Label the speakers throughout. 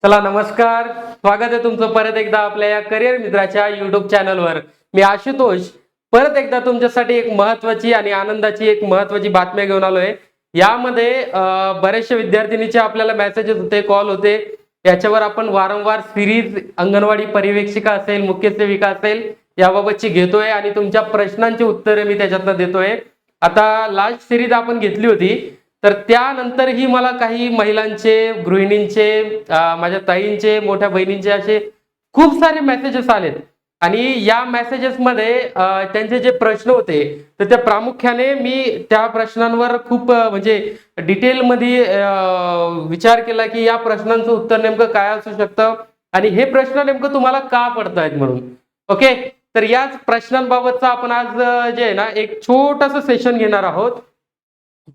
Speaker 1: चला नमस्कार, स्वागत आहे तुमचं परत एकदा आपल्या या करिअर मित्राच्या युट्यूब चॅनलवर। मी आशुतोष परत एकदा तुमच्यासाठी एक महत्त्वाची आणि आनंदाची एक महत्त्वाची बातमी घेऊन आलोय। यामध्ये बरेचशे विद्यार्थिनीचे आपल्याला मेसेजेस होते, कॉल होते, याच्यावर आपण वारंवार सिरीज अंगणवाडी पर्यवेक्षिका असेल, मुख्य सेविका असेल याबाबतची घेतोय आणि तुमच्या प्रश्नांची उत्तरे मी त्याच्यातनं देतोय। आता लास्ट सिरीज आपण घेतली होती, तर त्यानंतरही मला काही महिलांचे, गृहिणींचे, माझ्या ताईंचे, मोठ्या बहिणींचे असे खूप सारे मेसेजेस आलेत आणि या मेसेजेस मध्ये त्यांचे जे प्रश्न होते तर त्या प्रामुख्याने मी त्या प्रश्नांवर खूप म्हणजे डिटेल मध्ये विचार केला की या प्रश्नांचं उत्तर नेमकं काय असू शकतं आणि हे प्रश्न नेमकं तुम्हाला का पडतायत म्हणून। ओके, तर याच प्रश्नांबाबतचा आपण आज जे आहे ना एक छोटंसं सेशन घेणार आहोत,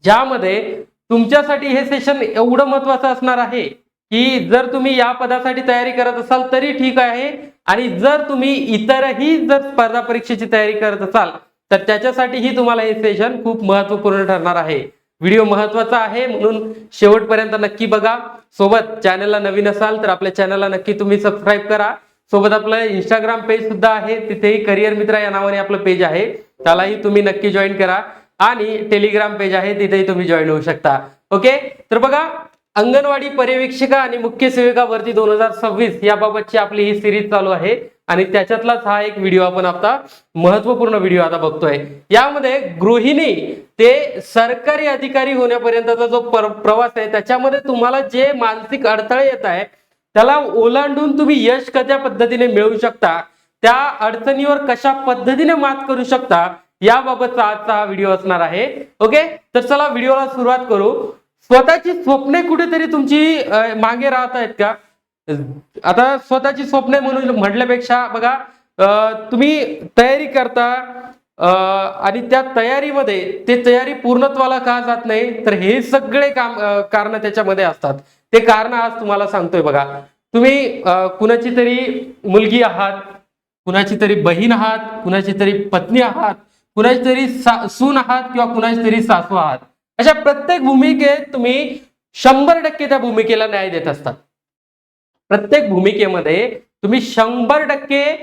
Speaker 1: ज्यामध्ये तुमच्यासाठी हे सेशन एवढं महत्वाचं असणार आहे की जर तुम्ही या पदासाठी तयारी करत असाल तरी ठीक आहे, आणि जर तुम्ही इतरही जर स्पर्धा परीक्षेची तयारी करत असाल तर त्याच्यासाठीही तुम्हाला हे सेशन खूप महत्त्वपूर्ण ठरणार आहे। व्हिडिओ महत्त्वाचा आहे म्हणून शेवटपर्यंत नक्की बघा। सोबत चॅनलला नवीन असाल तर आपल्या चॅनलला नक्की तुम्ही सबस्क्राईब करा। सोबत आपलं इंस्टाग्राम पेज सुद्धा आहे, तिथेही करिअर मित्र या नावाने आपलं पेज आहे, त्यालाही तुम्ही नक्की जॉईन करा आणि टेलिग्राम पेज आहे तिथेही तुम्ही जॉईन होऊ शकता। ओके, तर बघा, अंगणवाडी पर्यवेक्षिका आणि मुख्य सेविका भरती 2026 याबाबतची आपली ही सिरीज चालू आहे आणि त्याच्यातलाच हा एक व्हिडिओ आपण आता महत्त्वपूर्ण व्हिडिओ आता बघतोय। यामध्ये गृहिणी ते सरकारी अधिकारी होण्यापर्यंतचा जो प्रवास आहे त्याच्यामध्ये तुम्हाला जे मानसिक अडथळे येत आहे त्याला ओलांडून तुम्ही यश कशा पद्धतीने मिळवू शकता, त्या अडचणीवर कशा पद्धतीने मात करू शकता याबाबतचा आजचा हा व्हिडिओ असणार आहे। ओके, तर चला व्हिडिओला सुरुवात करू। स्वतःची स्वप्ने कुठेतरी तुमची मागे राहत आहेत का? आता स्वतःची स्वप्ने म्हणून म्हटल्यापेक्षा बघा, तुम्ही तयारी करता आणि त्या तयारीमध्ये ते तयारी पूर्णत्वाला का जात नाही, तर हे सगळे कारण त्याच्यामध्ये असतात। ते कारण आज तुम्हाला सांगतोय बघा। तुम्ही कुणाची तरी मुलगी आहात, कुणाची तरी बहीण आहात, कुणाची तरी पत्नी आहात, कुणाची तरी सून आहात किंवा कुणाची तरी सासू आहात। अशा प्रत्येक भूमिकेत तुम्ही 100% त्या भूमिकेला न्याय देत असतात। प्रत्येक भूमिकेमध्ये तुम्ही 100%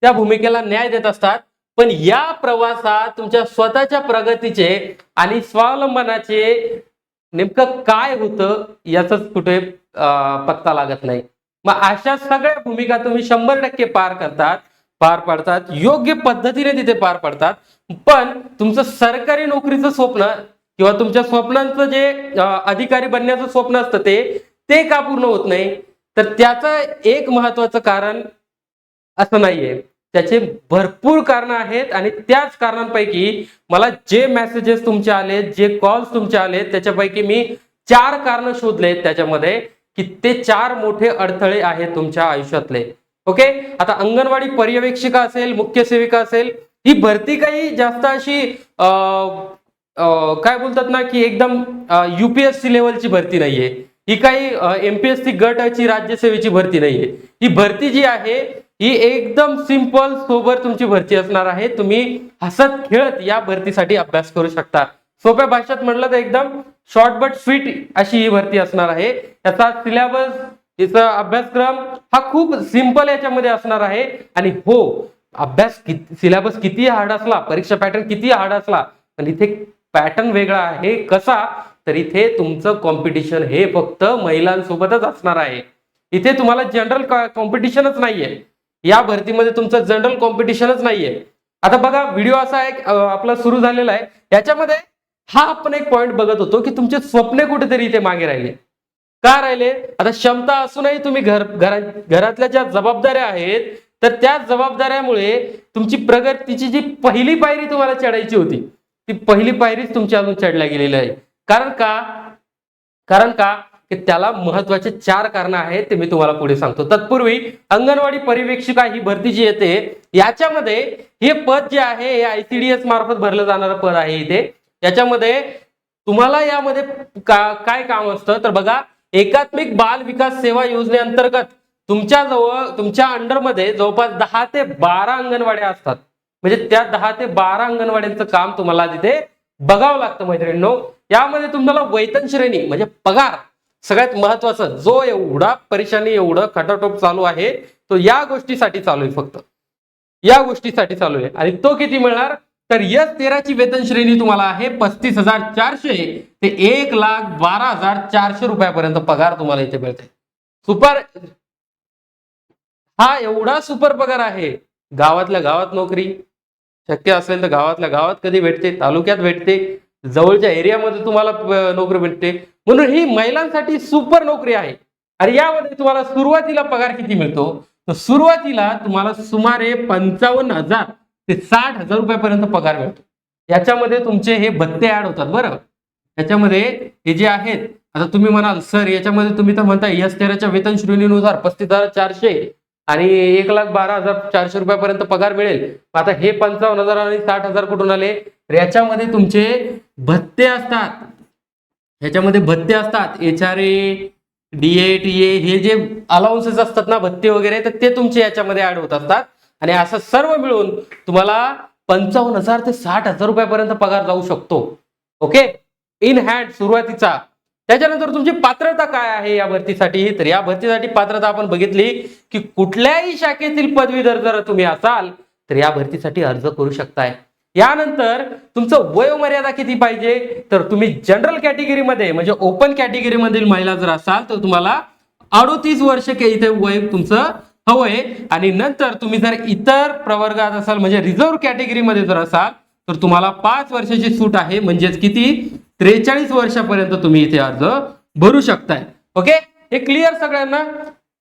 Speaker 1: त्या भूमिकेला न्याय देत असतात, पण या प्रवासात तुमच्या स्वतःच्या प्रगतीचे आणि स्वावलंबनाचे नेमकं काय होतं याचाच कुठे पत्ता लागत नाही। मग अशा सगळ्या भूमिका तुम्ही 100% पार पाडतात, योग्य पद्धतीने तिथे पार पडतात, पण तुमचं सरकारी नोकरीचं स्वप्न किंवा तुमच्या स्वप्नांचं जे अधिकारी बनण्याचं स्वप्न असतं ते का पूर्ण होत नाही, तर त्याचं एक महत्वाचं कारण असं नाहीये, त्याचे भरपूर कारण आहेत आणि त्याच कारणांपैकी मला जे मेसेजेस तुमचे आले, जे कॉल्स तुमचे आले, त्याच्यापैकी मी 4 कारण शोधलेत त्याच्यामध्ये की ते 4 मोठे अडथळे आहेत तुमच्या आयुष्यातले। ओके, आता अंगणवाडी पर्यवेक्षिका असेल, मुख्य सेविका असेल, ही भरती काही जास्त अशी काय बोलतात ना की एकदम UPSC लेवलची भरती नाहीये, ही काही MPSC गटाची राज्यसेवेची भरती नाहीये। ही भरती जी आहे ही एकदम सिंपल सोबर तुमची भरती असणार आहे। तुम्ही हसत खेळत या भरतीसाठी अभ्यास करू शकता। सोप्या भाषेत म्हटलं तर एकदम शॉर्ट बट स्वीट अशी ही भरती असणार आहे। त्याचा सिलेबस, याचा अभ्यासक्रम हा खूप सिंपल याच्यामध्ये असणार आहे। आणि हो, सिलेबस किती हार्ड असला, परीक्षा पॅटर्न किती हार्ड असला, पण इथे पॅटर्न वेगळा आहे। कसा, तर इथे तुमचं कॉम्पिटिशन हे फक्त महिलांसोबतच असणार आहे। इथे तुम्हाला जनरल कॉम्पिटिशनच नाहीये, या भरतीमध्ये तुमचं जनरल कॉम्पिटिशनच नाहीये। आता बघा, व्हिडिओ असा आहे आपला सुरू झालेला आहे, याच्यामध्ये हा आपण एक पॉइंट बघत होतो की तुमचे स्वप्ने कुठेतरी इथे मागे राहिले का राहिले। आता क्षमता असूनही तुम्ही घरातल्या ज्या जबाबदाऱ्या आहेत तर त्या जबाबदाऱ्यामुळे तुमची प्रगतीची जी पहिली पायरी तुम्हाला चढायची होती ती पहिली पायरीच तुमची अजून चढल्या गेलेली आहे। कारण का की त्याला महत्वाचे 4 कारण आहेत, ते मी तुम्हाला पुढे सांगतो। तत्पूर्वी अंगणवाडी पर्यवेक्षिका ही भरती जी येते याच्यामध्ये हे पद जे आहे हे ICDS मार्फत भरलं जाणारं पद आहे। इथे याच्यामध्ये तुम्हाला यामध्ये काय काम असतं तर बघा, एकात्मिक बाल विकास सेवा योजनेअंतर्गत तुमच्या अंडरमध्ये जवळपास 10 ते 12 अंगणवाड्या असतात। म्हणजे त्या 10 ते 12 अंगणवाड्यांचं काम तुम्हाला तिथे बघावं लागतं मैत्रिणींनो। यामध्ये तुम्हाला वेतन श्रेणी म्हणजे पगार सगळ्यात महत्वाचं, जो एवढा परेशानी एवढं खटाटोप चालू आहे तो या गोष्टीसाठी चालू आहे, फक्त या गोष्टीसाठी चालू आहे. आणि तो किती मिळणार, तर S13 ची वेतन श्रेणी तुम्हाला आहे 35,400 ते 1,12,400 रुपयापर्यंत पगार तुम्हाला इथे मिळते. सुपर, हा एवढा सुपर पगार आहे. गावातल्या गावात नोकरी, शक्य असेल तर गावातल्या गावात कधी भेटते, तालुक्यात भेटते, जवळच्या एरियामध्ये तुम्हाला नोकरी भेटते. म्हणून ही महिलांसाठी सुपर नोकरी आहे. आणि यामध्ये तुम्हाला सुरुवातीला पगार किती मिळतो, तर सुरुवातीला तुम्हाला सुमारे 55,000 ते 60,000 रुपयापर्यंत पगार मिळतो. याच्यामध्ये तुमचे हे भत्ते ऍड होतात बरं. याच्यामध्ये हे जे आहेत, आता तुम्ही म्हणाल सर याच्यामध्ये तुम्ही तर म्हणताय S13च्या वेतन श्रेणीनुसार 35,400 आणि 1,12,400 रुपयापर्यंत पगार मिळेल. आता हे 55,000 आणि 60,000 कुठून आले, तर याच्यामध्ये तुमचे भत्ते असतात, ह्याच्यामध्ये भत्ते असतात, HRA, DA, TA, हे जे अलाउन्सेस असतात ना, भत्ते वगैरे, तर ते तुमचे याच्यामध्ये ऍड होत असतात. आणि असं सर्व मिळून तुम्हाला 55,000 ते 60,000 रुपयापर्यंत पगार जाऊ शकतो. ओके, इन हँड सुरुवातीचा. त्याच्यानंतर तुमची पात्रता काय आहे या भरतीसाठी, तर या भरतीसाठी पात्रता आपण बघितली की कुठल्याही शाखेतील पदवीधर जर तुम्ही असाल तर या भरतीसाठी अर्ज करू शकताय. यानंतर तुमचं वयोमर्यादा किती पाहिजे, तर तुम्ही जनरल कॅटेगरीमध्ये म्हणजे ओपन कॅटेगरी मधील महिला जर असाल तर तुम्हाला 38 वर्ष इथे वय तुमचं हवंय. आणि नंतर तुम्ही जर इतर प्रवर्गात असाल म्हणजे रिझर्व्ह कॅटेगरीमध्ये जर असाल तर तुम्हाला 5 वर्षाची सूट आहे, म्हणजेच किती 43 वर्षापर्यंत तुम्ही इथे अर्ज भरू शकताय. ओके, हे क्लिअर सगळ्यांना,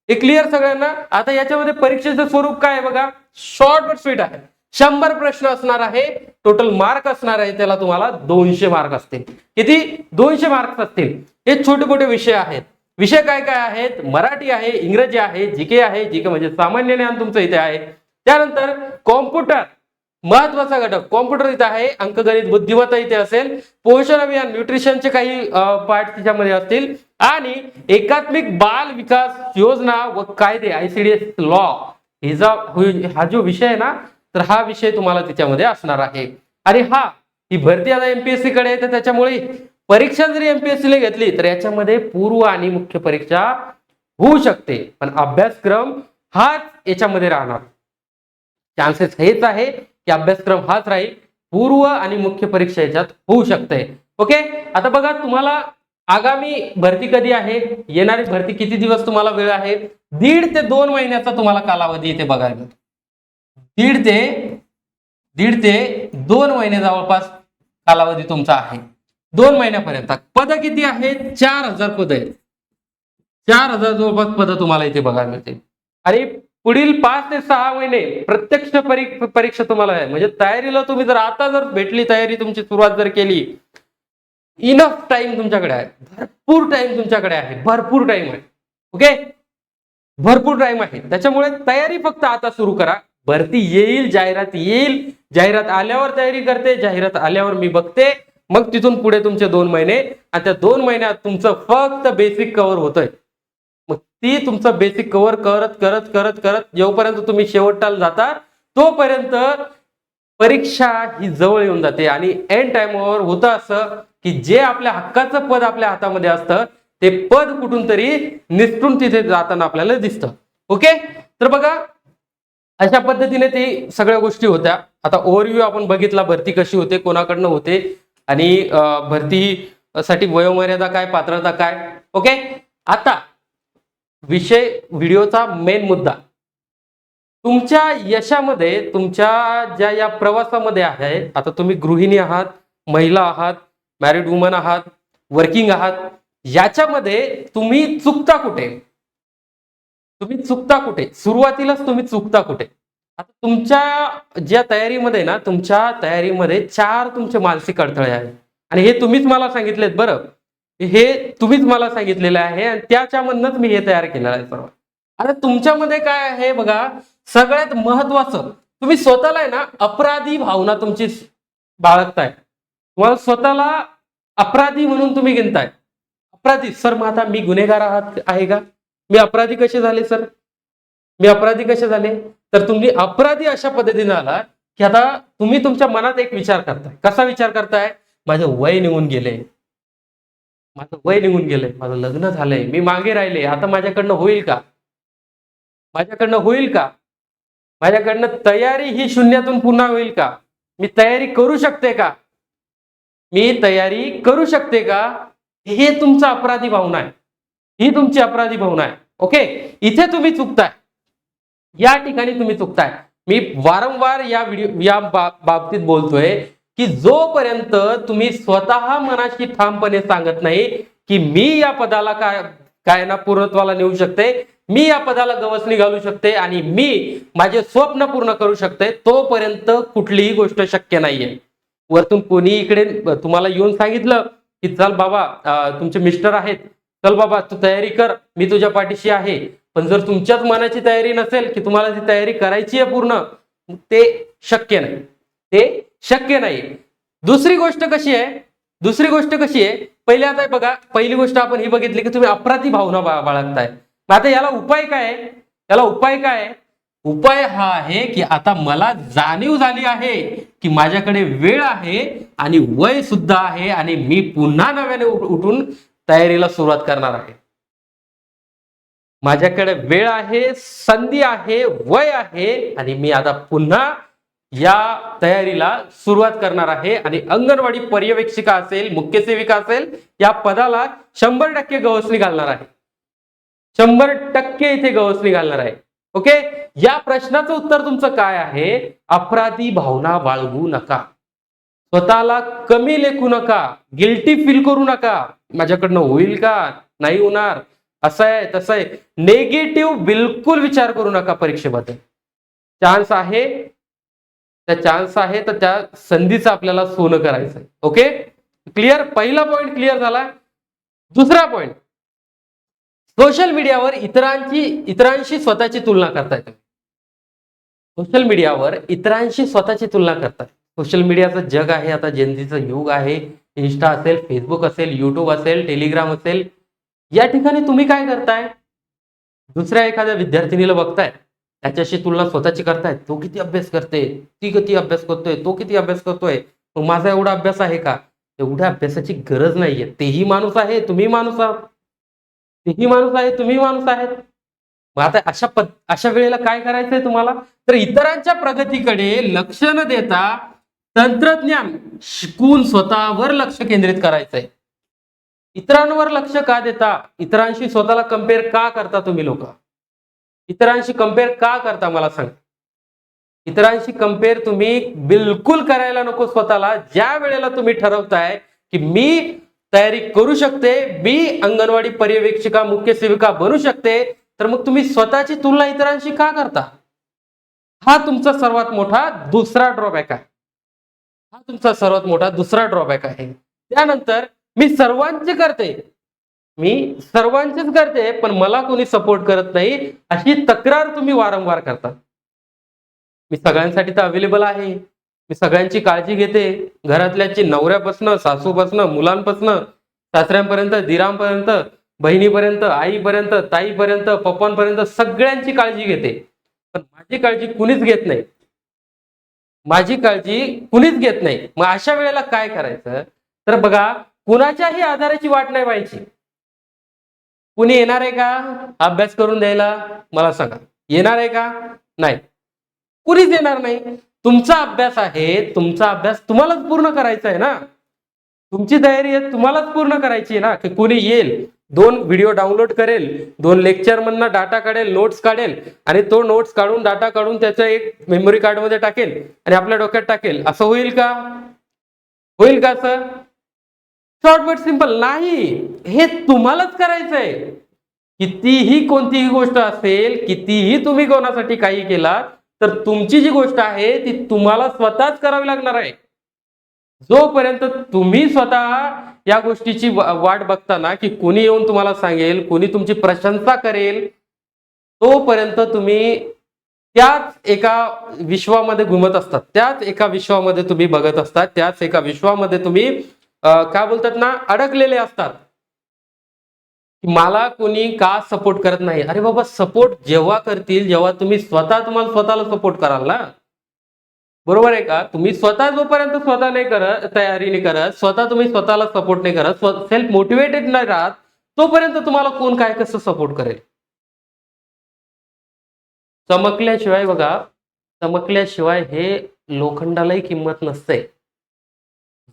Speaker 1: हे क्लिअर सगळ्यांना. आता याच्यामध्ये परीक्षेचं स्वरूप काय आहे बघा, शॉर्ट बट स्वीट आहे. 100 प्रश्न असणार आहे, टोटल मार्क असणार आहे त्याला तुम्हाला 200 मार्क असतील. किती, 200 मार्क्स असतील. हे छोटे मोठे विषय आहेत. विषय काय काय आहेत, मराठी आहे, इंग्रजी आहे, जीके आहे, जीके म्हणजे सामान्य ज्ञान तुमचं इथे आहे. त्यानंतर कॉम्प्युटर, महत्वाचा घटक कॉम्प्युटर इथे आहे, अंकगणित बुद्धिमत्ता इथे असेल, पोषण अभियान न्यूट्रिशनचे काही पार्ट त्याच्यामध्ये असतील, आणि एकात्मिक बाल विकास योजना व कायदे ICDS लॉ, हा जो विषय आहे ना, तर हा विषय तुम्हाला त्याच्यामध्ये असणार आहे. आणि ही भरती आता MPSC कडे आहे, तर त्याच्यामुळे परीक्षा जरी MPSC ने घेतली तर याच्यामध्ये पूर्व आणि मुख्य परीक्षा होऊ शकते, पण अभ्यासक्रम हाच याच्यामध्ये राहणार. चान्सेस हेच आहे की अभ्यासक्रम हाच राहील, पूर्व आणि मुख्य परीक्षा याच्यात होऊ शकते. ओके, आता बघा तुम्हाला आगामी भरती कधी आहे, येणारी भरती किती दिवस तुम्हाला वेळ आहे, 1.5 ते 2 महिन्याचा तुम्हाला कालावधी इथे बघायला मिळतो. 1.5 ते 2 महिने जवळपास कालावधी तुमचा आहे. 2 महिन्यापर्यंत पद किती आहेत, 4,000 पद आहेत. 4,000 जवळपास पद तुम्हाला इथे बघायला मिळते. आणि पुढील 5 ते 6 महिने प्रत्यक्ष परीक्षा तुम्हाला आहे. म्हणजे तयारीला तुम्ही जर आता जर भेटली, तयारी तुमची सुरुवात जर केली, इनफ टाइम तुमच्याकडे आहे, भरपूर टाइम तुमच्याकडे आहे, भरपूर टाइम आहे. ओके, भरपूर टाइम आहे. त्याच्यामुळे तयारी फक्त आता सुरू करा. भरती येईल, जाहिरात येईल, जाहिरात आल्यावर तयारी करते, जाहिरात आल्यावर मी बघते, मग तिथून पुढे तुमचे 2 महिने, आणि त्या 2 महिन्यात तुमचं फक्त बेसिक कव्हर होतंय. मग ती तुमचं बेसिक कव्हर करत करत करत करत जोपर्यंत तुम्ही शेवटाला जाता तोपर्यंत परीक्षा ही जवळ येऊन जाते. आणि एंड टाइमवर होतं असं की जे आपल्या हक्काचं पद आपल्या हातामध्ये असतं ते पद कुठून तरी निसटून तिथे जाताना आपल्याला दिसतं. ओके, तर बघा अशा पद्धतीने ते सगळ्या गोष्टी होत्या. आता ओव्हरव्ह्यू आपण बघितला, भरती कशी होते, कोणाकडनं होते, आणि भरतीसाठी वयोमर्यादा काय, पात्रता काय. ओके, आता विषय, व्हिडिओचा मेन मुद्दा, तुमच्या यशामध्ये, तुमच्या ज्या या प्रवासामध्ये आहे, आता तुम्ही गृहिणी आहात, महिला आहात, मॅरिड वुमन आहात, वर्किंग आहात, याच्यामध्ये तुम्ही चुकता कुठे, तुम्ही चुकता कुठे, सुरुवातीलाच तुम्ही चुकता कुठे. आता तुमच्या ज्या तयारीमध्ये ना, तुमच्या तयारीमध्ये 4 तुमचे मानसिक अडथळे आहेत, आणि हे तुम्हीच मला सांगितलेत बरं, हे तुम्हीच मला सांगितलेलं आहे, आणि त्याच्यामधनच मी हे तयार केलेलं आहे सर्व. आता तुमच्यामध्ये काय आहे बघा, सगळ्यात महत्वाचं, तुम्ही स्वतःला आहे ना अपराधी भावना तुमची बाळगताय, तुम्हाला स्वतःला अपराधी म्हणून तुम्ही गिनताय. अपराधी, सर मग आता मी गुन्हेगार आहे का, मी अपराधी कसे झाले सर, मी अपराधी कसे झाले, तर तुम्ही अपराधी अशा पद्धतीने आला की आता तुम्ही तुमच्या मनात एक विचार करताय. कसा विचार करताय, माझं वय निघून गेले, माझं वय निघून गेलंय, माझं लग्न झालंय, मी मागे राहिले, आता माझ्याकडनं होईल का? माझ्याकडनं होईल का? माझ्याकडनं तयारी ही शून्यातून पुन्हा होईल का? मी तयारी करू शकते का? मी तयारी करू शकते का? हे तुमचा अपराधी भावना आहे. ही तुमची अपराधी भावना आहे. ओके, इथे तुम्ही चुकताय. या ठिकाणी तुम्ही चुकताय. मी वारंवार या व्हिडिओ या बाबतीत बोलतोय की जोपर्यंत तुम्ही स्वतः मनाशी ठामपणे सांगत नाही की मी या पदाला काय ना पूर्णत्वाला नेऊ शकते, मी या पदाला गवसणी घालू शकते आणि मी माझे स्वप्न पूर्ण करू शकते, तोपर्यंत कुठलीही गोष्ट शक्य नाहीये. वरतून कोणी इकडे तुम्हाला येऊन सांगितलं की चल बाबा, तुमचे मिस्टर आहेत, चल बाबा तू तयारी कर, मी तुझ्या पाठीशी आहे. पण जर तुमच्याच मनाची तयारी नसेल की तुम्हाला ती तयारी करायची आहे पूर्ण, ते शक्य नाही. ते शक्य नाही. दुसरी गोष्ट कशी आहे? दुसरी गोष्ट कशी आहे? पहिले आता बघा, पहिली गोष्ट आपण ही बघितली की तुम्ही अपराधी भावना बाळगताय. आता याला उपाय काय आहे? याला उपाय काय आहे? उपाय हा आहे की आता मला जाणीव झाली आहे की माझ्याकडे वेळ आहे आणि वय सुद्धा आहे आणि मी पुन्हा नव्याने उठून तयारीला सुरुवात करणार आहे. माझ्याकडे वेळ आहे, संधी आहे, वय आहे आणि मी आता पुन्हा या तयारीला सुरुवात करणार आहे आणि अंगणवाडी पर्यवेक्षिका असेल, मुख्य सेविका असेल, या पदाला 100% गवसणी घालणार आहे. 100% इथे गवसणी घालणार आहे. ओके, या प्रश्नाचं उत्तर तुमचं काय आहे? अपराधी भावना बाळगू नका, स्वतःला कमी लेखू नका, गिल्टी फील करू नका. माझ्याकडनं होईल का? नाही होणार, असं आहे तसं आहे, नेगेटिव्ह बिलकुल विचार करू नका परीक्षेबद्दल. चान्स आहे, त्या चान्स आहे तर त्या संधीचं आपल्याला सोनं करायचं आहे. Okay, clear? पहिला पॉइंट क्लिअर झाला. दुसरा पॉइंट, सोशल मीडियावर इतरांशी स्वतःची तुलना करताय तुम्ही. सोशल मीडियावर इतरांशी स्वतःची तुलना करताय. सोशल मीडियाचं जग आहे आता, जेनझीचं युग आहे. इन्स्टा असेल, फेसबुक असेल, युट्यूब असेल, टेलिग्राम असेल, या ठिकाणी तुम्ही काय करताय? दुसऱ्या एखाद्या विद्यार्थिनीला बघताय, त्याच्याशी तुलना स्वतःची करताय. तो किती अभ्यास करते, ती किती अभ्यास करतोय, तो किती अभ्यास करतोय, मग माझा एवढा अभ्यास आहे का? एवढ्या अभ्यासाची गरज नाहीये. तेही माणूस आहे, तुम्ही माणूस आहात. तेही माणूस आहे, तुम्ही माणूस आहेत. मग आता अशा वेळेला काय करायचंय तुम्हाला? तर इतरांच्या प्रगतीकडे लक्ष न देता तंत्रज्ञान शिकून स्वतःवर लक्ष केंद्रित करायचंय. इतरांवर लक्ष का देता? इतरांशी स्वतःला कम्पेअर का करता तुम्ही लोक? इतरांशी कम्पेअर का करता मला सांग. इतरांशी कम्पेअर तुम्ही बिलकुल करायला नको स्वतःला. ज्या वेळेला तुम्ही ठरवताय की मी तयारी करू शकते, मी अंगणवाडी पर्यवेक्षिका, मुख्य सेविका बनू शकते, तर मग तुम्ही स्वतःची तुलना इतरांशी का करता? हा तुमचा सर्वात मोठा दुसरा ड्रॉबॅक आहे. हा तुमचा सर्वात मोठा दुसरा ड्रॉबॅक आहे. त्यानंतर मी सर्वांचे करते, मी सर्वांचेच करते, पण मला कोणी सपोर्ट करत नाही, अशी तक्रार तुम्ही वारंवार करता. मी सगळ्यांसाठी तर अवेलेबल आहे, मी सगळ्यांची काळजी घेते, घरातल्याची, नवऱ्यापासनं, सासूपासनं, मुलांपासनं, सासऱ्यांपर्यंत, दिरांपर्यंत, बहिणीपर्यंत, आईपर्यंत, ताईपर्यंत, पप्पांपर्यंत सगळ्यांची काळजी घेते. पण माझी काळजी कुणीच घेत नाही. माझी काळजी कुणीच घेत नाही. मग अशा वेळेला काय करायचं? तर बघा, कुणाच्याही आधाराची वाट नाही पाहायची. कुणी येणार आहे का अभ्यास करून द्यायला? मला सांगा, येणार आहे का? नाही, कुणीच येणार नाही. तुमचा अभ्यास आहे, तुमचा अभ्यास तुम्हालाच पूर्ण करायचा आहे ना. तुमची तयारी आहे, तुम्हालाच पूर्ण करायची आहे ना. की कुणी येईल, 2 व्हिडिओ डाउनलोड करेल, 2 लेक्चर मधनं डाटा काढेल, नोट्स काढेल आणि तो नोट्स काढून, डाटा काढून त्याच्या एक मेमरी कार्ड मध्ये टाकेल आणि आपल्या डोक्यात टाकेल. असं होईल का? होईल का असं? शॉर्ट बट सिंपल नाही. हे तुम्हालाच करायचंय. कितीही कोणतीही गोष्ट असेल, कितीही तुम्ही कोणासाठी काही केला, तर तुमची जी गोष्ट आहे ती तुम्हाला स्वतःच करावी लागणार आहे. जोपर्यंत तुम्ही स्वतः या गोष्टीची वाट बघताना की कोणी येऊन तुम्हाला सांगेल, कोणी तुमची प्रशंसा करेल, तोपर्यंत तुम्ही त्याच एका विश्वामध्ये घुमत असतात. त्याच एका विश्वामध्ये तुम्ही बघत असतात. त्याच एका विश्वामध्ये तुम्ही काय बोलतात ना, अडकलेले असतात. मला कोणी का सपोर्ट करत नाही? अरे बाबा, सपोर्ट जेव्हा करतील, जेव्हा तुम्ही तुम्हाला स्वतःला सपोर्ट कराल ना. बरोबर आहे का? तुम्ही स्वतः जोपर्यंत स्वतः नाही करत, तयारी नाही करत, स्वतः तुम्ही स्वतःला सपोर्ट नाही करत, सेल्फ मोटिवेटेड नाही राहत, तोपर्यंत तुम्हाला कोण काय कसं सपोर्ट करेल? चमकल्याशिवाय बघा, चमकल्याशिवाय हे लोखंडालाही किंमत नसते.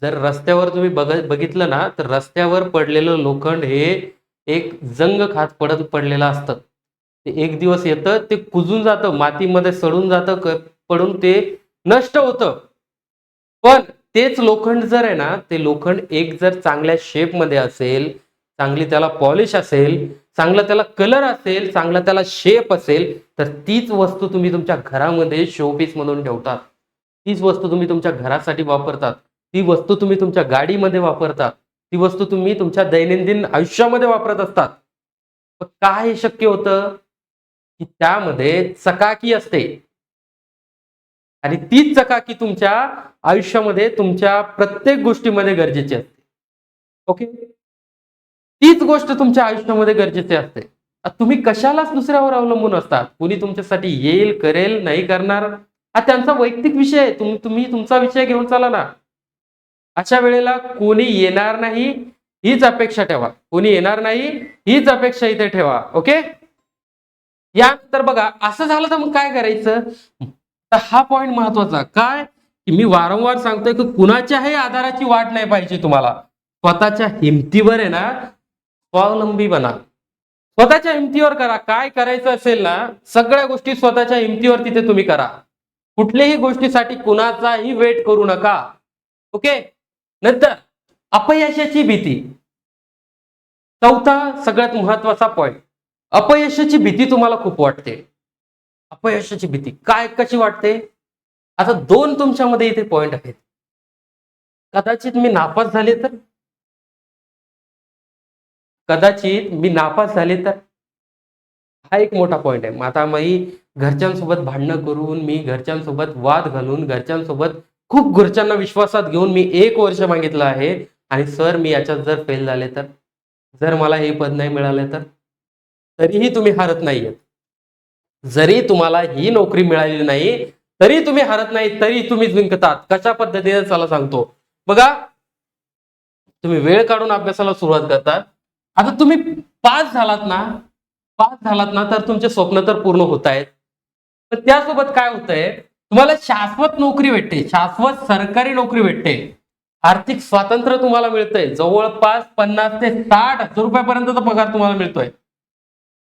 Speaker 1: जर रस्त्यावर तुम्ही बघितलं ना, तर रस्त्यावर पडलेलं लोखंड हे एक जंग खात पडलेलं असतं. ते एक दिवस येतं, ते कुजून जातं, मातीमध्ये सडून जातं, पडून ते नष्ट होतं. पण तेच लोखंड जर आहे ना, ते लोखंड एक जर चांगल्या शेपमध्ये असेल, चांगली त्याला पॉलिश असेल, चांगला त्याला कलर असेल, चांगला त्याला शेप असेल, तर तीच वस्तू तुम्ही तुमच्या घरामध्ये शोपीस म्हणून ठेवतात. तीच वस्तू तुम्ही तुमच्या घरासाठी वापरतात. ती वस्तू तुम्ही तुमच्या गाडीमध्ये वापरता. ती वस्तू तुम्ही तुमच्या दैनंदिन आयुष्यामध्ये वापरत असतात. मग काय हे शक्य होतं? की त्यामध्ये चकाकी असते आणि तीच चकाकी तुमच्या आयुष्यामध्ये तुमच्या प्रत्येक गोष्टीमध्ये गरजेची असते. ओके? तीच गोष्ट तुमच्या आयुष्यामध्ये गरजेची असते. तुम्ही कशालाच दुसऱ्यावर अवलंबून असतात. कुणी तुमच्यासाठी येईल, करेल, नाही करणार, हा त्यांचा वैयक्तिक विषय आहे. तुम्ही तुमचा विषय घेऊन चाला ना. अशा वेळेला कोणी येणार नाही हीच अपेक्षा ठेवा. कोणी येणार नाही हीच अपेक्षा इथे ठेवा. ओके? यानंतर बघा असं झालं तर मग काय करायचं? तर हा पॉइंट महत्वाचा. काय? की मी वारंवार सांगतोय की कुणाच्याही आधाराची वाट नाही पाहिजे तुम्हाला. स्वतःच्या हिमतीवर आहे ना, स्वावलंबी बना. स्वतःच्या हिमतीवर करा. काय करायचं असेल ना, सगळ्या गोष्टी स्वतःच्या हिमतीवर तिथे तुम्ही करा. कुठल्याही गोष्टीसाठी कुणाचाही वेट करू नका. ओके? नंतर अपयशाची भीती. चौथा सगळ्यात महत्वाचा पॉइंट. अपयशाची भीती तुम्हाला खूप वाटते. अपयशाची भीती काय कशी वाटते? आता दोन तुमच्यामध्ये इथे पॉइंट आहेत. कदाचित मी नापास झाले तर? कदाचित मी नापास झाले तर? हा एक मोठा पॉइंट आहे. मग आता मी घरच्यांसोबत भांडणं करून, मी घरच्यांसोबत वाद घालून, घरच्यांसोबत खूप घरच्यांना विश्वासात घेऊन मी 1 वर्ष मागितलं आहे आणि सर मी याच्यात जर फेल झाले तर? जर मला हे पद नाही मिळालं तर? तरीही तुम्ही हारत नाहीयेत. जरी तुम्हाला ही नोकरी मिळालेली नाही, तरी तुम्ही हारत नाही, तरी तुम्ही जिंकतात. कशा पद्धतीने चला सांगतो. बघा, तुम्ही वेळ काढून अभ्यासाला सुरुवात करतात. आता तुम्ही पास झालात ना, पास झालात ना, तर तुमचे स्वप्न तर पूर्ण होत आहेत. पण त्यासोबत काय होतंय, तुम्हाला शाश्वत नोकरी भेटते, शाश्वत सरकारी नोकरी भेटते. आर्थिक स्वातंत्र्य तुम्हाला मिळतंय. जवळपास 50 ते 60 हजार रुपयापर्यंतचा पगार तुम्हाला मिळतोय.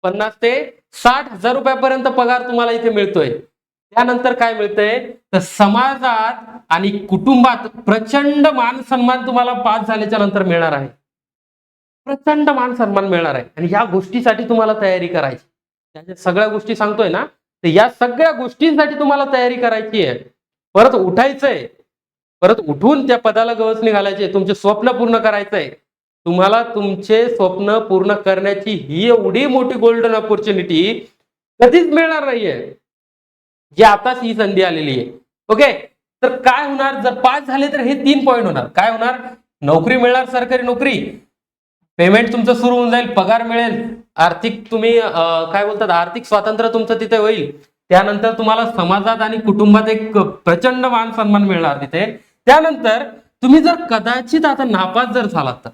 Speaker 1: 50 ते 60 हजार रुपयापर्यंत पगार तुम्हाला इथे मिळतोय. त्यानंतर काय मिळतंय? तर समाजात आणि कुटुंबात प्रचंड मान सन्मान तुम्हाला पास झाल्याच्या नंतर मिळणार आहे. प्रचंड मान सन्मान मिळणार आहे आणि या गोष्टीसाठी तुम्हाला तयारी करायची. त्या ज्या सगळ्या गोष्टी सांगतोय ना, तर या सगळ्या गोष्टींसाठी तुम्हाला तयारी करायची आहे. परत उठायचंय. परत उठून त्या पदाला गवसणी घालायची. तुमचे स्वप्न पूर्ण करायचंय. तुम्हाला तुमचे स्वप्न पूर्ण करण्याची ही एवढी मोठी गोल्डन अपॉर्च्युनिटी कधीच मिळणार नाहीये. जी आताच ही संधी आलेली आहे. ओके? तर काय होणार जर पास झाले तर हे 3 पॉइंट होणार. काय होणार? नोकरी मिळणार, सरकारी नोकरी. पेमेंट तुमचं सुरू होऊन जाईल, पगार मिळेल, आर्थिक तुम्ही काय बोलतात आर्थिक स्वातंत्र्य तुमचं तिथे होईल. त्यानंतर तुम्हाला समाजात आणि कुटुंबात एक प्रचंड मान सन्मान मिळणार तिथे. त्यानंतर तुम्ही जर कदाचित आता नापास जर झालात तर,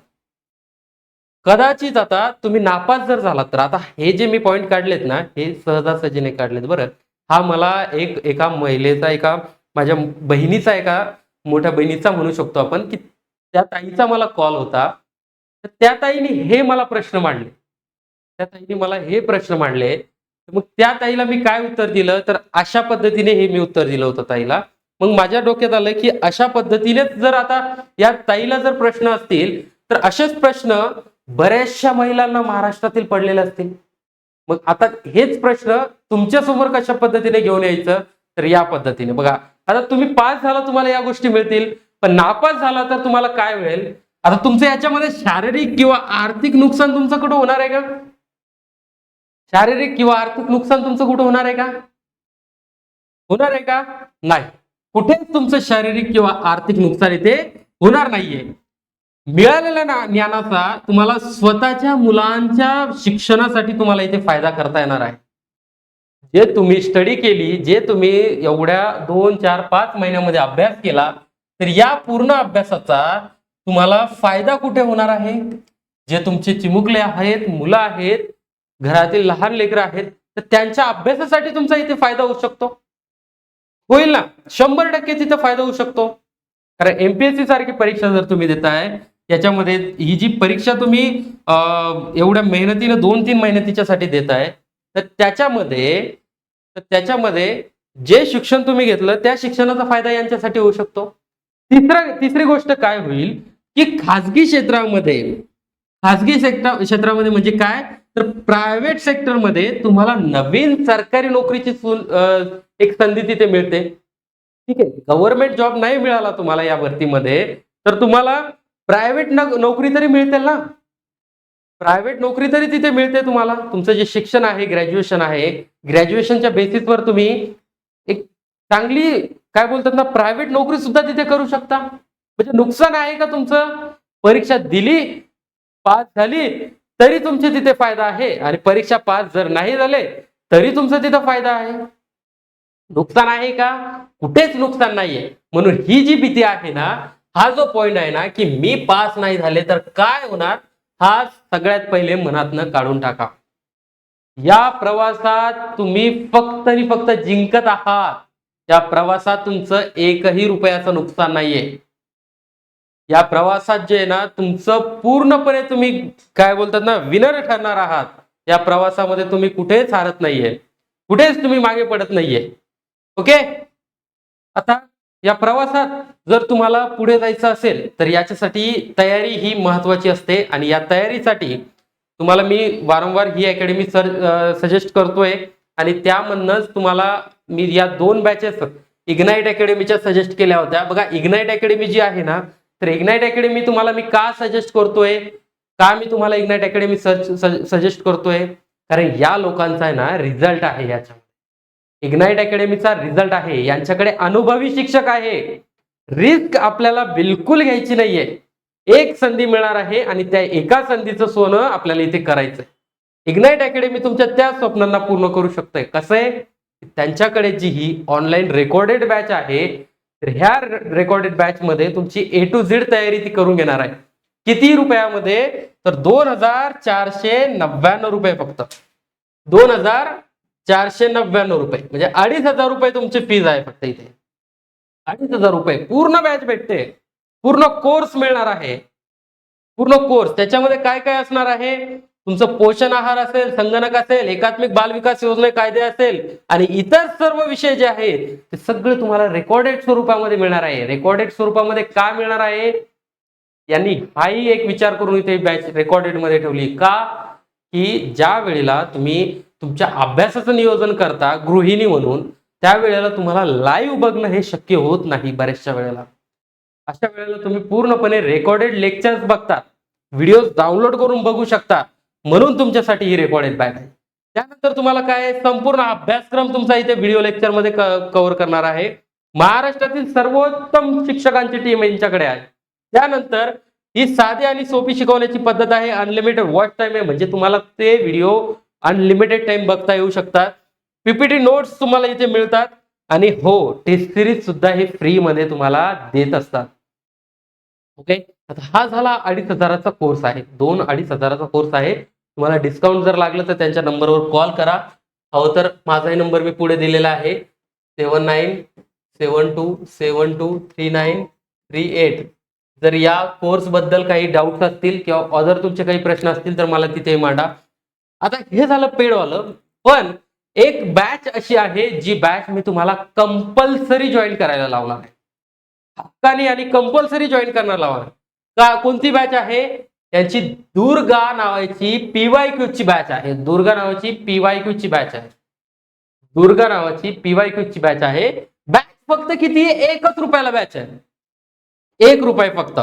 Speaker 1: कदाचित आता तुम्ही नापास जर झालात तर, आता हे जे मी पॉइंट काढलेत ना, हे सहजासहजी नाही काढलेत बरं. हा मला एका महिलेचा, एका माझ्या बहिणीचा, एका मोठ्या बहिणीचा म्हणू शकतो आपण, की त्या ताईचा मला कॉल होता. तर त्या ताईने हे मला प्रश्न मांडले. त्या ताईने मला हे प्रश्न मांडले. मग त्या ताईला मी काय उत्तर दिलं, तर अशा पद्धतीने हे मी उत्तर दिलं होतं ताईला. मग माझ्या डोक्यात आलं, की अशा पद्धतीनेच जर आता या ताईला जर प्रश्न असतील, तर असेच प्रश्न बऱ्याचशा महिलांना महाराष्ट्रातील पडलेले असतील. मग आता हेच प्रश्न तुमच्या समोर कशा पद्धतीने घेऊन यायचं, तर या पद्धतीने बघा. आता तुम्ही पास झाला तुम्हाला या गोष्टी मिळतील, पण नापास झाला तर तुम्हाला काय मिळेल? आता तुमचं याच्यामध्ये शारीरिक किंवा आर्थिक नुकसान तुमचं कुठं होणार आहे का? शारीरिक किंवा आर्थिक नुकसान तुमचं कुठं होणार आहे का? होणार आहे का? नाही. कुठेच तुमचं शारीरिक किंवा आर्थिक नुकसान इथे होणार नाहीये. मिळालेल्या ज्ञानाचा तुम्हाला स्वतःच्या मुलांच्या शिक्षणासाठी तुम्हाला इथे फायदा करता येणार आहे. जे तुम्ही स्टडी केली, जे तुम्ही एवढ्या 2, 4, 5 महिन्यामध्ये अभ्यास केला, तर या पूर्ण अभ्यासाचा तुम्हाला फायदा कुठे होणार आहे? जे तुमचे चिमुकले आहेत, मुलं आहेत, घरातील लहान लेकरं आहेत, तर त्यांच्या अभ्यासासाठी तुमचा इथे फायदा होऊ शकतो. होईल ना? 100% तिथं फायदा होऊ शकतो. कारण एमपीएससी सारखी परीक्षा जर तुम्ही देताय, याच्यामध्ये ही जी परीक्षा तुम्ही एवढ्या मेहनतीने 2-3 मेहनतीच्यासाठी देताय, तर त्याच्यामध्ये जे शिक्षण तुम्ही घेतलं त्या शिक्षणाचा फायदा यांच्यासाठी होऊ शकतो. तिसरी गोष्ट काय होईल, की खाजगी क्षेत्रामध्ये म्हणजे काय, तर प्रायव्हेट सेक्टरमध्ये तुम्हाला नवीन सरकारी नोकरीची एक संधी तिथे मिळते. ठीक आहे, गव्हर्नमेंट जॉब नाही मिळाला तुम्हाला या भरतीमध्ये, तर तुम्हाला प्रायव्हेट नोकरी तरी मिळते ना. प्रायव्हेट नोकरी तरी तिथे मिळते तुम्हाला. तुमचं जे शिक्षण आहे, ग्रॅज्युएशन आहे, ग्रॅज्युएशनच्या बेसिसवर तुम्ही एक चांगली, काय बोलतात ना, प्रायव्हेट नोकरी सुद्धा तिथे करू शकता. म्हणजे नुकसान आहे का तुमचं? परीक्षा दिली, पास झाली, तरी तुमचे तिथे फायदा आहे, आणि परीक्षा पास जर नाही झाले तरी तुमचा तिथं फायदा आहे. नुकसान आहे का? कुठेच नुकसान नाहीये. म्हणून ही जी भीती आहे ना, हा जो पॉइंट आहे ना, की मी पास नाही झाले तर काय होणार, हा सगळ्यात पहिले मनातनं काढून टाका. या प्रवासात तुम्ही फक्त आणि फक्त जिंकत आहात. या प्रवासात तुमचं एकही रुपयाचं नुकसान नाहीये. या प्रवासात जे आहे ना, तुमचं पूर्णपणे तुम्ही, काय बोलतात ना, विनर ठरणार आहात. या प्रवासामध्ये तुम्ही कुठेच हारत नाहीये, कुठेच तुम्ही मागे पडत नाहीये. ओके. आता या प्रवासात जर तुम्हाला पुढे जायचं असेल, तर याच्यासाठी तयारी ही महत्वाची असते, आणि या तयारीसाठी तुम्हाला मी वारंवार ही अकॅडमी सजेस्ट करतोय, आणि त्यामधनंच तुम्हाला मी या 2 बॅचेस इग्नाइट अकॅडमीच्या सजेस्ट केल्या होत्या. बघा, इग्नाइट अकॅडमी जी आहे ना, तर इग्नाइट अकॅडमी तुम्हाला मी का सजेस्ट करतोय, का मी तुम्हाला इग्नाइट अकॅडमी सजेस्ट करतोय, कारण या लोकांचा आहे ना रिझल्ट आहे. याच्या इग्नाइट अकॅडमीचा रिझल्ट आहे, यांच्याकडे अनुभवी शिक्षक आहे. रिस्क आपल्याला बिलकुल घ्यायची नाहीये. एक संधी मिळणार आहे, आणि त्या एका संधीचं सोनं आपल्याला इथे करायचंय. इग्नाइट अकॅडमी तुमच्या त्या स्वप्नांना पूर्ण करू शकते. कसं आहे, त्यांच्याकडे जी ही ऑनलाईन रेकॉर्डेड बॅच आहे, तर ह्या रेकॉर्डेड बॅच मध्ये तुमची A to Z तयारी ती करून घेणार आहे. किती रुपयामध्ये, तर 2,499 रुपये फक्त. 2,499 रुपये म्हणजे 2,500 रुपये तुमची फीज आहे फक्त इथे. 2,500 रुपये पूर्ण बॅच भेटते, पूर्ण कोर्स मिळणार आहे. पूर्ण कोर्स त्याच्यामध्ये काय काय असणार आहे, तुमचं पोषण आहार असेल, संगणक असेल, एकात्मिक बाल विकास योजना कायदे असेल, आणि इतर सर्व विषय जे आहेत ते सगळे तुम्हाला रेकॉर्डेड स्वरूपामध्ये मिळणार आहे. रेकॉर्डेड स्वरूपामध्ये का मिळणार आहे, यांनी हाही एक विचार करून इथे बॅच रेकॉर्डेड मध्ये ठेवली. का, की ज्या वेळेला तुम्ही तुमच्या अभ्यासाचं नियोजन करता गृहिणी म्हणून, त्यावेळेला तुम्हाला लाईव्ह बघणं हे शक्य होत नाही बऱ्याचशा वेळेला. अशा वेळेला तुम्ही पूर्णपणे रेकॉर्डेड लेक्चर्स बघता, व्हिडिओ डाउनलोड करून बघू शकता, म्हणून तुमच्यासाठी ही रेकॉर्डेड बॅच आहे. त्यानंतर तुम्हाला काय, संपूर्ण अभ्यासक्रम तुमचा इथे व्हिडिओ लेक्चर मध्ये कव्हर करणार आहे. महाराष्ट्रातील सर्वोत्तम शिक्षकांची टीम यांच्याकडे आहे. त्यानंतर ही साधी आणि सोपी शिकवण्याची पद्धत आहे. अनलिमिटेड वॉच टाइम आहे, म्हणजे तुम्हाला ते व्हिडिओ अनलिमिटेड टाइम बघता येऊ शकतात. पीपीटी नोट्स तुम्हाला इथे मिळतात, आणि हो, टेस्ट सिरीज सुद्धा हे फ्री मध्ये तुम्हाला देत असतात. ओके. आता हा झाला 2,500चा कोर्स आहे. 2,500चा कोर्स आहे. तुम्हाला डिस्काउंट जर लागलं तर त्यांच्या नंबरवर कॉल करा. हो, तर माझाही नंबर मी पुढे दिलेला आहे, 7972723938. जर या कोर्स बद्दल काही डाऊट्स असतील किंवा अदर तुमचे काही प्रश्न असतील तर मला तिथे मांडा. आता हे झालं पेडवालं, पण एक बॅच अशी आहे जी बॅच मी तुम्हाला कंपल्सरी जॉईन करायला लावणार आहे. हक्कानी आणि कंपल्सरी जॉईन करणार लावणार. का, कोणती बॅच आहे, त्यांची दुर्गा नावाची PYQ ची बॅच आहे. दुर्गा नावाची PYQ ची बॅच आहे. दुर्गा नावाची PYQ ची बॅच आहे. बॅच फक्त किती आहे, 1 रुपयाला बॅच आहे. 1 रुपये फक्त,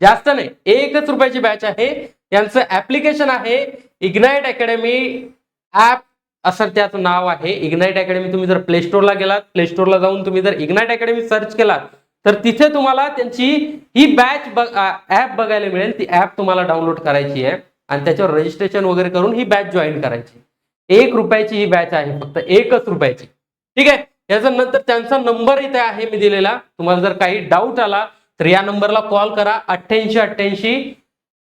Speaker 1: जास्त नाही. 1 रुपयाची बॅच आहे. यांचं ऍप्लिकेशन आहे इग्नाइट अकॅडमी ऍप, असं त्याचं नाव आहे. इग्नाइट अकॅडमी तुम्ही जर प्ले स्टोरला गेलात, प्ले स्टोरला जाऊन तुम्ही जर इग्नाइट अकॅडमी सर्च केलात, तर तिथे तुम्हाला त्यांची ही बॅच ऍप बघायला मिळेल. ती ऍप तुम्हाला डाउनलोड करायची आहे, आणि त्याच्यावर रजिस्ट्रेशन वगैरे करून ही बॅच जॉईन करायची. ₹1 ही बॅच आहे, फक्त ₹1. ठीक आहे. याचा नंतर त्यांचा नंबर इथे आहे मी दिलेला. तुम्हाला जर काही डाऊट आला तर या नंबरला कॉल करा. 8888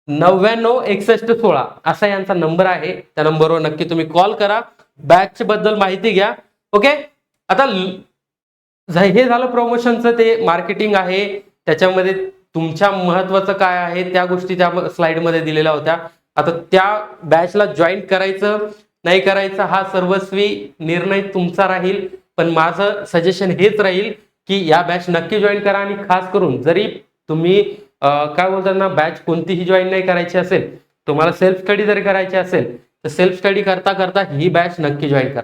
Speaker 1: 99 61 16 असा यांचा नंबर आहे. त्या नंबरवर नक्की तुम्ही कॉल करा, बॅच बद्दल माहिती घ्या. ओके. आता हे झालं प्रमोशनचं, ते मार्केटिंग आहे. त्याच्यामध्ये तुमच्या महत्वाचं काय आहे त्या गोष्टी त्या स्लाइड मध्ये दिलेल्या होत्या. आता त्या बॅचला जॉईन करायचं नाही करायचं हा सर्वस्वी निर्णय तुमचा राहील, पण माझं सजेशन हेच राहील की या बॅच नक्की जॉईन करा. आणि खास करून जरी तुम्ही काय बोलतात ना, बॅच कोणतीही जॉईन नाही करायची असेल, तुम्हाला सेल्फ स्टडी जरी करायची असेल तर सेल्फ स्टडी करता करता ही बॅच नक्की जॉईन करा.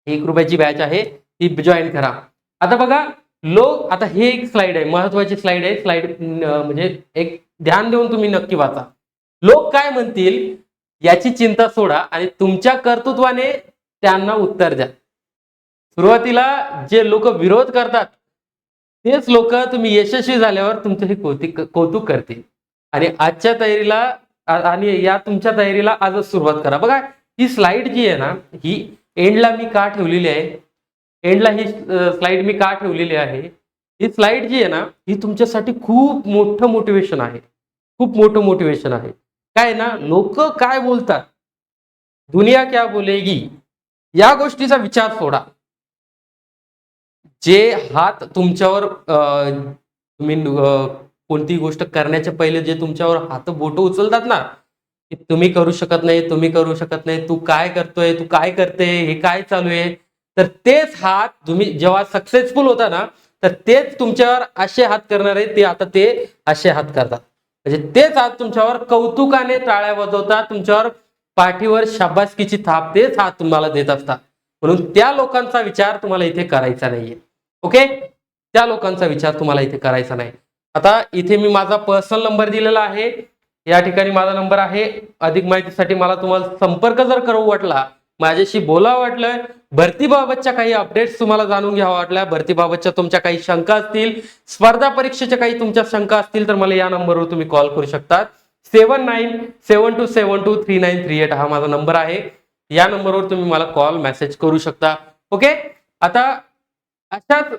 Speaker 1: ₹1 बॅच आहे, ती जॉईन करा. आता बघा लोक, आता हे एक स्लाइड आहे, महत्वाची स्लाइड आहे. स्लाइड म्हणजे एक ध्यान देऊन तुम्ही नक्की वाचा. लोक काय म्हणतील याची चिंता सोडा आणि तुमच्या कर्तृत्वाने त्यांना उत्तर द्या. सुरुवातीला जे लोक विरोध करतात तेच लोक तुम्ही यशस्वी झाल्यावर तुमचे हे कौतुक करतील. आणि आजच्या तयारीला आणि या तुमच्या तयारीला आजच सुरुवात करा. बघा ही स्लाइड जी आहे ना, ही एंडला मी का ठेवलेली आहे, एंडला ही स्लाइड मी का ठेवलेली आहे, ही स्लाइड जी आहे ना, ही तुमच्यासाठी खूप मोठं मोटिवेशन आहे. खूप मोठं मोटिवेशन आहे. काय ना, लोक काय बोलतात, दुनिया क्या बोलेगी, या गोष्टीचा विचार सोडा. जे हात तुमच्यावर तुम्ही कोणती गोष्ट करण्याच्या पहिले जे तुमच्यावर हात बोट उचलतात ना, की तुम्ही करू शकत नाही, तुम्ही करू शकत नाही, तू काय करतोय, तू काय करते, हे काय चालू आहे, तर तेच हात तुम्ही जेव्हा सक्सेसफुल होता ना, तर तेच तुमच्यावर असे हात करणारे ते आता ते असे हात करतात. म्हणजे तेच हात तुमच्यावर कौतुकाने टाळ्या वाजवतात, तुमच्यावर पाठीवर शाबासकीची थाप तेच हात तुम्हाला देत असतात. म्हणून त्या लोकांचा विचार तुम्हाला इथे करायचा नाहीये. ओके. त्या लोकांचा विचार तुम्हाला इथे करायचा नाही. आता इथे मी माझा पर्सनल नंबर दिलेला आहे. या ठिकाणी माझा नंबर आहे. अधिक माहितीसाठी मला तुम्हाला संपर्क जर करू वाटला, माझ्याशी बोलावं वाटलं, भरतीबाबतच्या काही अपडेट्स तुम्हाला जाणून घ्यावं वाटल्या, भरतीबाबतच्या तुमच्या काही शंका असतील, स्पर्धा परीक्षेच्या काही तुमच्या शंका असतील, तर मला या नंबरवर तुम्ही कॉल करू शकता. 7972723938 हा माझा नंबर आहे. या नंबरवर तुम्ही मला कॉल मेसेज करू शकता. ओके. आता अशाच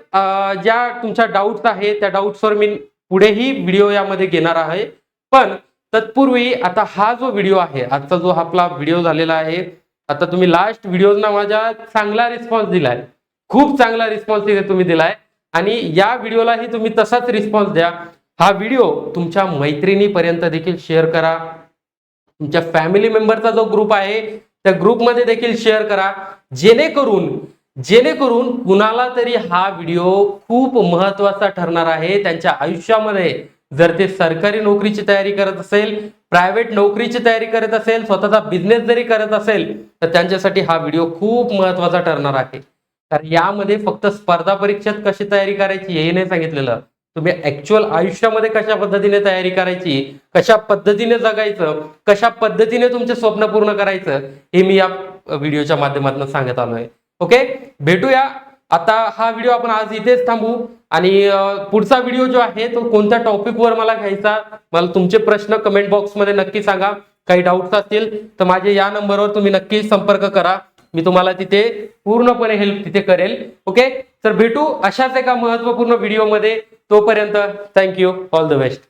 Speaker 1: ज्या तुमच्या डाऊट्स आहेत त्या डाऊट्सवर मी पुढेही व्हिडिओ यामध्ये घेणार आहे. पण तत्पूर्वी आता हा जो व्हिडिओ आहे, आजचा जो आपला व्हिडिओ झालेला आहे, आता तुम्ही लास्ट व्हिडिओजना माझ्या चांगला रिस्पॉन्स दिलाय, खूप चांगला रिस्पॉन्स इथे तुम्ही दिलाय आणि या व्हिडिओलाही तुम्ही तसाच रिस्पॉन्स द्या. हा व्हिडिओ तुमच्या मैत्रिणीपर्यंत देखील शेअर करा. तुमच्या फॅमिली मेंबरचा जो ग्रुप आहे त्या ग्रुपमध्ये देखील शेअर करा, जेणेकरून कुणाला तरी हा व्हिडिओ खूप महत्वाचा ठरणार आहे त्यांच्या आयुष्यामध्ये. जर ते सरकारी नोकरीची तयारी करत असेल, प्रायव्हेट नोकरीची तयारी करत असेल, स्वतःचा बिझनेस जरी करत असेल, तर त्यांच्यासाठी हा व्हिडिओ खूप महत्वाचा ठरणार आहे. कारण यामध्ये फक्त स्पर्धा परीक्षेत कशी तयारी करायची हे नाही सांगितलेलं, तुम्ही ऍक्च्युअल आयुष्यामध्ये कशा पद्धतीने तयारी करायची, कशा पद्धतीने जगायचं, कशा पद्धतीने तुमचे स्वप्न पूर्ण करायचं, हे मी या व्हिडिओच्या माध्यमातून सांगत आलोय. ओके. भेटूया. आता हा व्हिडिओ आपण आज इथेच थांबू आणि पुढचा व्हिडिओ जो आहे तो कोणत्या टॉपिकवर मला घ्यायचा, मला तुमचे प्रश्न कमेंट बॉक्स मध्ये नक्की सांगा. काही डाऊट्स असतील तर माझे या नंबरवर तुम्ही नक्की संपर्क करा, मी तुम्हाला तिथे पूर्णपणे हेल्प तिथे करेल. ओके. तर भेटू अशाच एका महत्त्वपूर्ण व्हिडिओ मध्ये. तोपर्यंत थँक्यू. All the best.